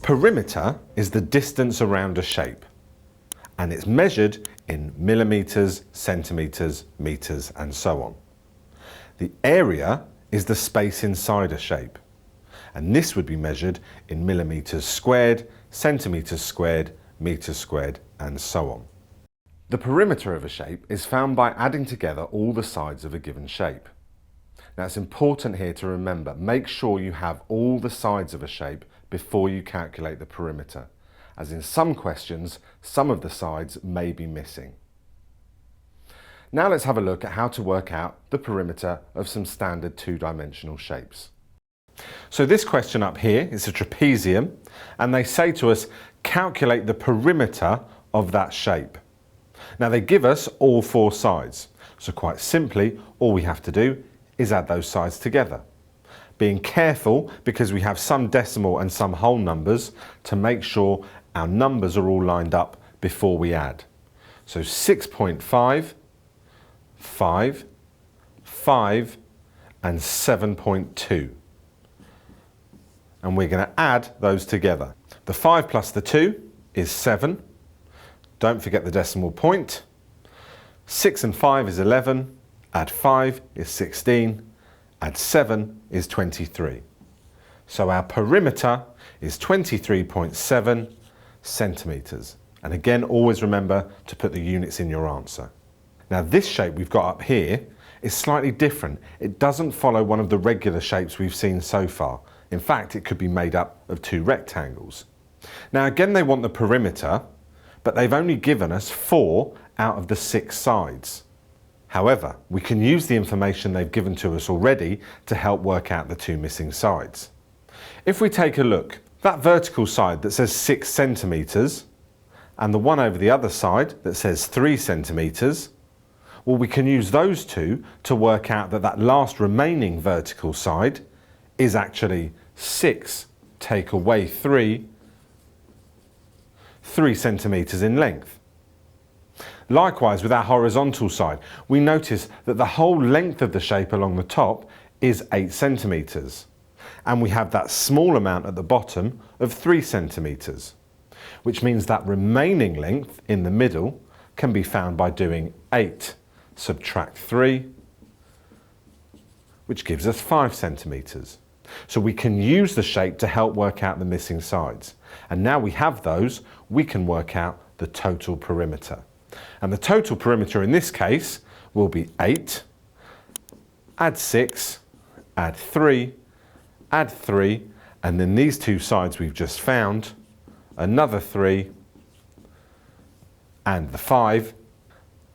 Perimeter is the distance around a shape, and it's measured in millimetres, centimetres, metres and so on. The area is the space inside a shape, and this would be measured in millimetres squared, centimetres squared, metres squared and so on. The perimeter of a shape is found by adding together all the sides of a given shape. Now it's important here to remember, make sure you have all the sides of a shape before you calculate the perimeter, as in some questions, some of the sides may be missing. Now let's have a look at how to work out the perimeter of some standard two-dimensional shapes. So this question up here is a trapezium, and they say to us, calculate the perimeter of that shape. Now they give us all four sides, so quite simply, all we have to do is add those sides together. Being careful, because we have some decimal and some whole numbers, to make sure our numbers are all lined up before we add. So 6.5, 5, 5 and 7.2. And we're going to add those together. The 5 plus the 2 is 7. Don't forget the decimal point. 6 and 5 is 11. Add 5 is 16. Add 7 is 23. So our perimeter is 23.7 centimetres. And again, always remember to put the units in your answer. Now this shape we've got up here is slightly different. It doesn't follow one of the regular shapes we've seen so far. In fact, it could be made up of two rectangles. Now again, they want the perimeter, but they've only given us 4 out of the 6 sides. However, we can use the information they've given to us already to help work out the 2 missing sides. If we take a look, that vertical side that says 6 centimetres and the one over the other side that says 3 centimetres, well, we can use those two to work out that that last remaining vertical side is actually 6 take away 3 centimetres in length. Likewise, with our horizontal side, we notice that the whole length of the shape along the top is 8 centimetres. And we have that small amount at the bottom of 3 centimetres, which means that remaining length in the middle can be found by doing 8 subtract 3, which gives us 5 centimetres. So we can use the shape to help work out the missing sides. And now we have those, we can work out the total perimeter. And the total perimeter in this case will be 8, add 6, add 3, add 3, and then these two sides we've just found, another 3, and the 5.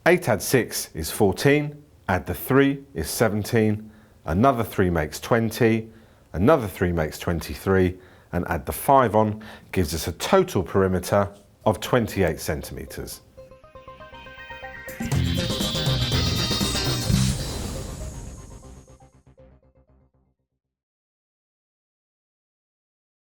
8 add 6 is 14, add the 3 is 17, another 3 makes 20, another 3 makes 23, and add the 5 on gives us a total perimeter of 28 centimetres.